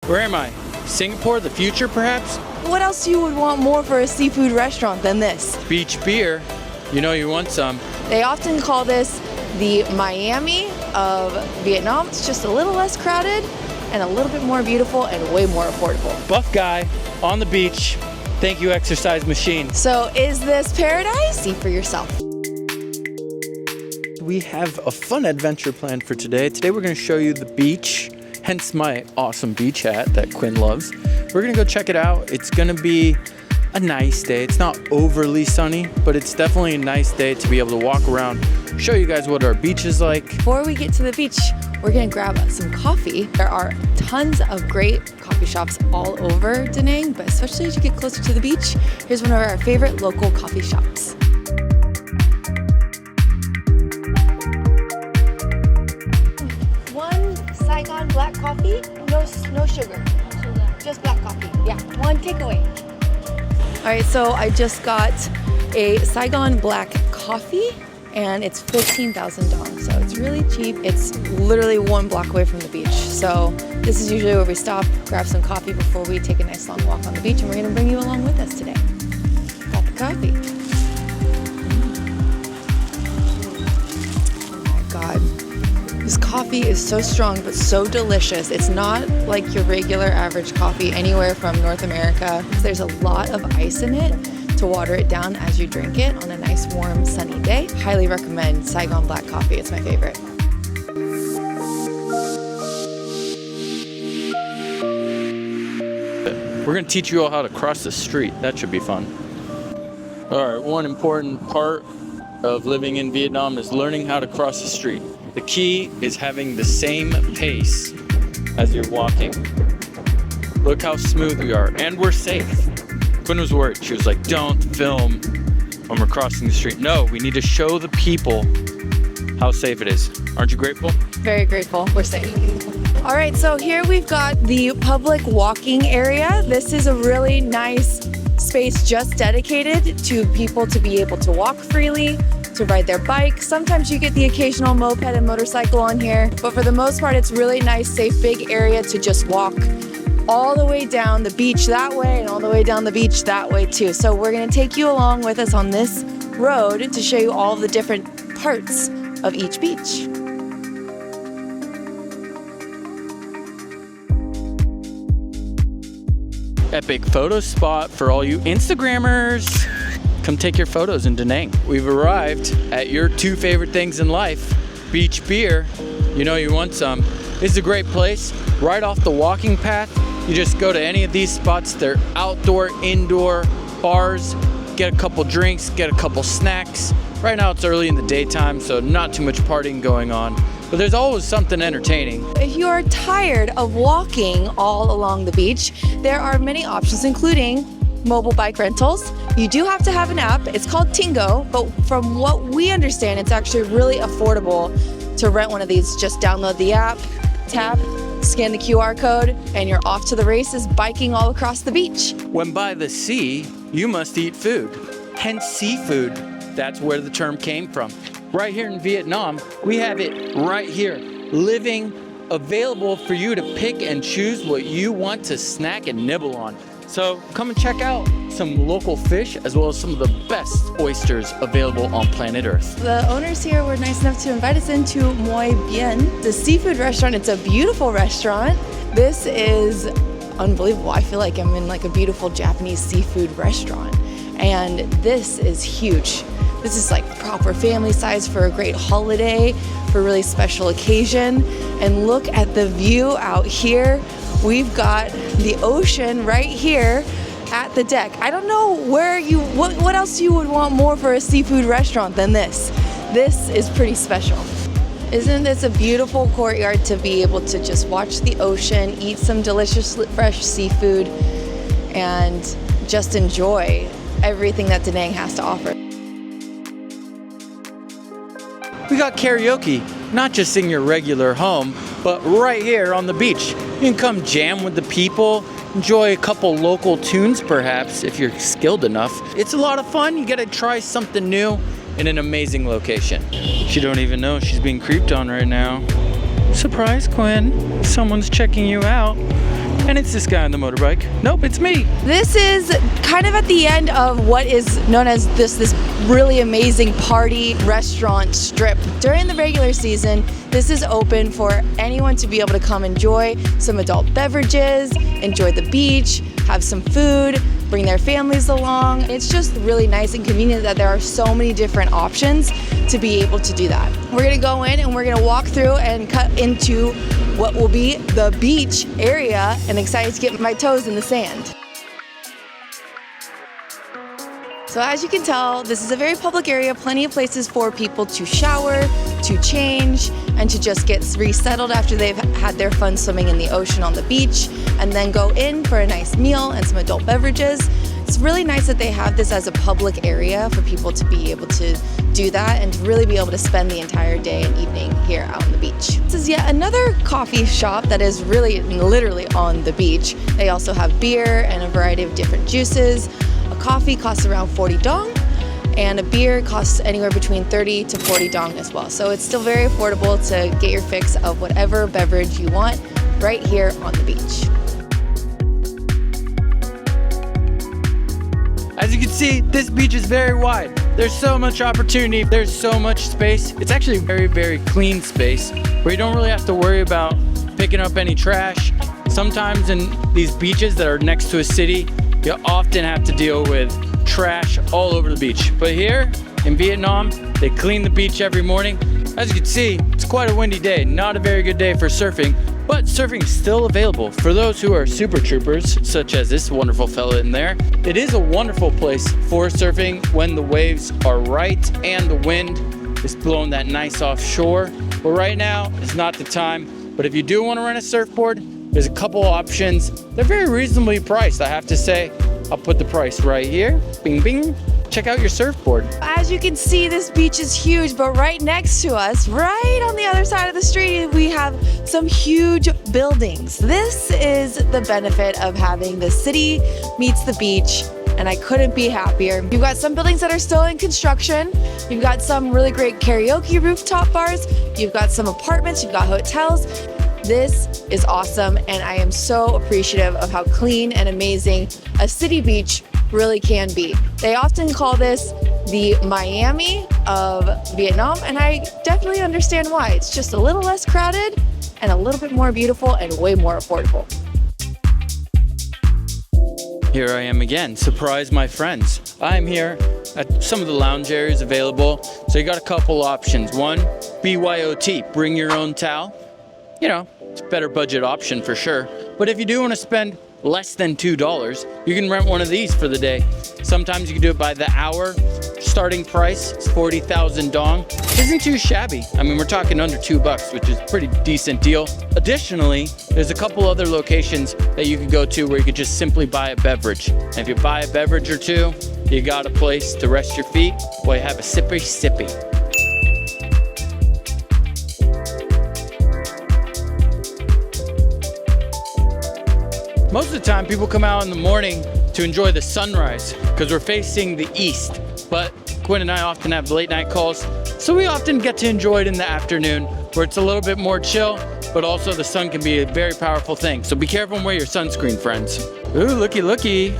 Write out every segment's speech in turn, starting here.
Where am I? Singapore, the future perhaps? What else you would want more for a seafood restaurant than this? Beach beer. You know you want some. They often call this the Miami of Vietnam. It's just a little less crowded and a little bit more beautiful and way more affordable. Buff guy on the beach. Thank you, exercise machine. So is this paradise? See for yourself. We have a fun adventure planned for today. Today we're gonna show you the beach, hence my awesome beach hat that Quinn loves. We're gonna go check it out. It's gonna be a nice day. It's not overly sunny, but it's definitely a nice day to be able to walk around, show you guys what our beach is like. Before we get to the beach, we're gonna grab some coffee. There are tons of great coffee shops all over Da Nang, but especially as you get closer to the beach, here's one of our favorite local coffee shops. One Saigon black coffee, no sugar, just black coffee. Yeah, one takeaway. All right, so I just got a Saigon black coffee and it's 15,000 dong, so it's really cheap. It's literally 1 block away from the beach. So this is usually where we stop, grab some coffee before we take a nice long walk on the beach, and we're gonna bring you along with us today. Got the coffee. Oh my God. This coffee is so strong, but so delicious. It's not like your regular average coffee anywhere from North America. There's a lot of ice in it to water it down as you drink it on a nice, warm, sunny day. Highly recommend Saigon black coffee. It's my favorite. We're gonna teach you all how to cross the street. That should be fun. All right, one important part of living in Vietnam is learning how to cross the street. The key is having the same pace as you're walking. Look how smooth we are, and we're safe. Quinn was worried. She was like, don't film when we're crossing the street. No, we need to show the people how safe it is. Aren't you grateful? Very grateful. We're safe. All right, so here we've got the public walking area. This is a really nice space just dedicated to people to be able to walk freely, to ride their bike. Sometimes you get the occasional moped and motorcycle on here, but for the most part, it's really nice, safe, big area to just walk all the way down the beach that way and all the way down the beach that way too. So we're gonna take you along with us on this road to show you all the different parts of each beach. Epic photo spot for all you Instagrammers. Come take your photos in Da Nang. We've arrived at your 2 favorite things in life, beach beer. You know you want some. This is a great place, right off the walking path. You just go to any of these spots. They're outdoor, indoor bars. Get a couple drinks, get a couple snacks. Right now it's early in the daytime, so not too much partying going on, but there's always something entertaining. If you are tired of walking all along the beach, there are many options, including mobile bike rentals. You do have to have an app. It's called Tingo, but from what we understand, it's actually really affordable to rent one of these. Just download the app, tap, scan the QR code, and you're off to the races biking all across the beach. When by the sea, you must eat food, hence seafood. That's where the term came from. Right here in Vietnam, we have it right here, living, available for you to pick and choose what you want to snack and nibble on. So come and check out some local fish as well as some of the best oysters available on planet Earth. The owners here were nice enough to invite us into Moi Bien, the seafood restaurant. It's a beautiful restaurant. This is unbelievable. I feel like I'm in like a beautiful Japanese seafood restaurant. And this is huge. This is like proper family size for a great holiday, for a really special occasion. And look at the view out here. We've got the ocean right here at the deck. I don't know what else you would want more for a seafood restaurant than this. This is pretty special. Isn't this a beautiful courtyard to be able to just watch the ocean, eat some delicious fresh seafood, and just enjoy everything that Da Nang has to offer. We got karaoke, not just in your regular home, but right here on the beach. You can come jam with the people, enjoy a couple local tunes perhaps if you're skilled enough. It's a lot of fun. You gotta try something new in an amazing location. She don't even know she's being creeped on right now. Surprise, Quinn. Someone's checking you out. And it's this guy on the motorbike. Nope, it's me. This is kind of at the end of what is known as this really amazing party restaurant strip. During the regular season, this is open for anyone to be able to come enjoy some adult beverages, enjoy the beach, have some food, bring their families along. It's just really nice and convenient that there are so many different options to be able to do that. We're gonna go in and we're gonna walk through and cut into what will be the beach area, and excited to get my toes in the sand. So as you can tell, this is a very public area, plenty of places for people to shower, to change, and to just get resettled after they've had their fun swimming in the ocean on the beach, and then go in for a nice meal and some adult beverages. It's really nice that they have this as a public area for people to be able to do that and to really be able to spend the entire day and evening here out on the beach. This is yet another coffee shop that is really literally on the beach. They also have beer and a variety of different juices. A coffee costs around 40 dong, and a beer costs anywhere between 30 to 40 dong as well. So it's still very affordable to get your fix of whatever beverage you want right here on the beach. As you can see, this beach is very wide. There's so much opportunity. There's so much space. It's actually a very, very clean space where you don't really have to worry about picking up any trash. Sometimes in these beaches that are next to a city, you often have to deal with trash all over the beach. But here in Vietnam, they clean the beach every morning. As you can see, it's quite a windy day. Not a very good day for surfing, but surfing is still available for those who are super troopers, such as this wonderful fella in there. It is a wonderful place for surfing when the waves are right and the wind is blowing that nice offshore. But right now is not the time. But if you do want to rent a surfboard, there's a couple options. They're very reasonably priced, I have to say. I'll put the price right here. Bing, bing. Check out your surfboard. As you can see, this beach is huge, but right next to us, right on the other side of the street, we have some huge buildings. This is the benefit of having the city meets the beach, and I couldn't be happier. You've got some buildings that are still in construction. You've got some really great karaoke rooftop bars. You've got some apartments, you've got hotels. This is awesome, and I am so appreciative of how clean and amazing a city beach really can be. They often call this the Miami of Vietnam, and I definitely understand why. It's just a little less crowded and a little bit more beautiful and way more affordable. Here I am again, surprise my friends. I'm here at some of the lounge areas available. So you got a couple options. One, BYOT, bring your own towel. You know, it's a better budget option for sure. But if you do want to spend less than $2, you can rent one of these for the day. Sometimes you can do it by the hour. Starting price is 40,000 dong. Isn't too shabby. I mean, we're talking under $2, which is a pretty decent deal. Additionally, there's a couple other locations that you could go to where you could just simply buy a beverage. And if you buy a beverage or two, you got a place to rest your feet while you have a sippy. Most of the time, people come out in the morning to enjoy the sunrise because we're facing the east. But Quinn and I often have late night calls, so we often get to enjoy it in the afternoon where it's a little bit more chill, but also the sun can be a very powerful thing. So be careful and wear your sunscreen, friends. Ooh, looky.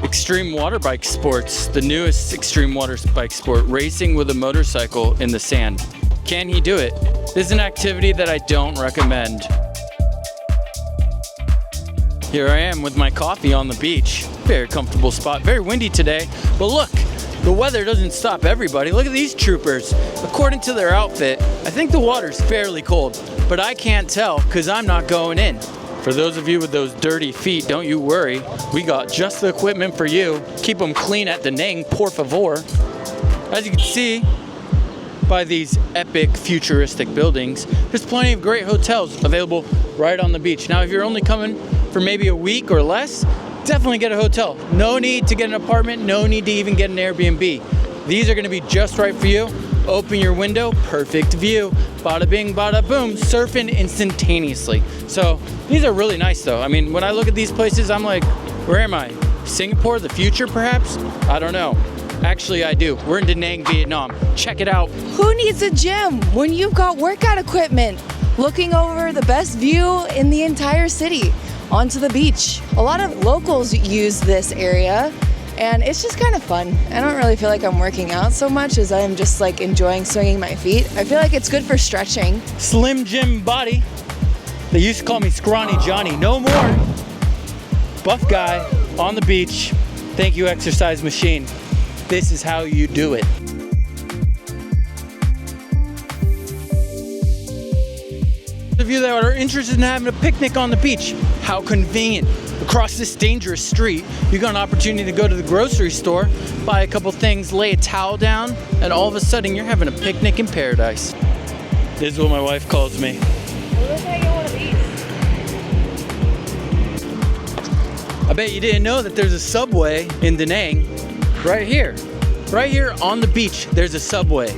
Extreme water bike sports, the newest extreme water bike sport, racing with a motorcycle in the sand. Can he do it? This is an activity that I don't recommend. Here I am with my coffee on the beach. Very comfortable spot, very windy today. But look, the weather doesn't stop everybody. Look at these troopers. According to their outfit, I think the water's fairly cold, but I can't tell because I'm not going in. For those of you with those dirty feet, don't you worry. We got just the equipment for you. Keep them clean at danang, por favor. As you can see, by these epic futuristic buildings, there's plenty of great hotels available right on the beach. Now, if you're only coming for maybe a week or less, definitely get a hotel. No need to get an apartment, no need to even get an Airbnb. These are gonna be just right for you. Open your window, perfect view. Bada bing, bada boom, surfing instantaneously. So these are really nice though. I mean, when I look at these places, I'm like, where am I? Singapore, the future perhaps? I don't know. Actually, I do. We're in Da Nang, Vietnam. Check it out. Who needs a gym when you've got workout equipment looking over the best view in the entire city? onto the beach. A lot of locals use this area, and it's just kind of fun. I don't really feel like I'm working out so much as I am just like enjoying swinging my feet. I feel like it's good for stretching. Slim Jim body. They used to call me Scrawny Johnny. No more. Buff guy on the beach. Thank you, exercise machine. This is how you do it. Those of you that are interested in having a picnic on the beach, how convenient. Across this dangerous street, you got an opportunity to go to the grocery store, buy a couple things, lay a towel down, and all of a sudden you're having a picnic in paradise. This is what my wife calls me. I bet you didn't know that there's a subway in Da Nang. Right here on the beach, there's a subway.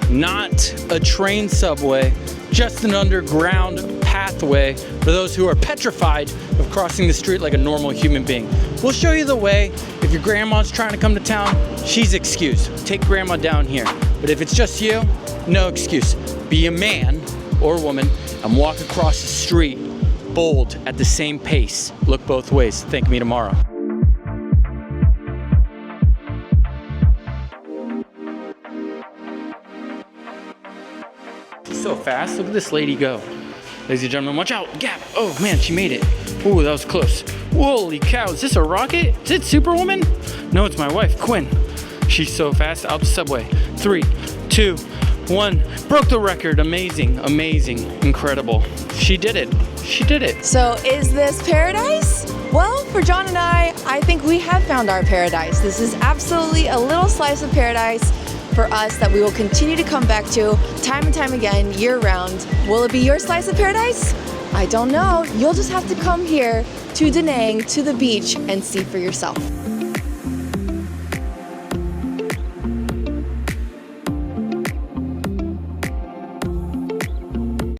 Not a train subway, just an underground pathway for those who are petrified of crossing the street like a normal human being. We'll show you the way. If your grandma's trying to come to town, she's excused. Take grandma down here. But if it's just you, no excuse. Be a man or woman and walk across the street bold at the same pace. Look both ways. Thank me tomorrow. So fast. Look at this lady go. Ladies and gentlemen, watch out. Gap. Oh man, she made it. Ooh, that was close. Holy cow, is this a rocket? Is it Superwoman? No, it's my wife, Quinn. She's so fast. Out the subway. 3, 2, 1. Broke the record. Amazing, amazing, incredible. She did it. She did it. So is this paradise? Well, for John and I think we have found our paradise. This is absolutely a little slice of paradise for us that we will continue to come back to time and time again, year round. Will it be your slice of paradise? I don't know. You'll just have to come here to Da Nang, to the beach, and see for yourself.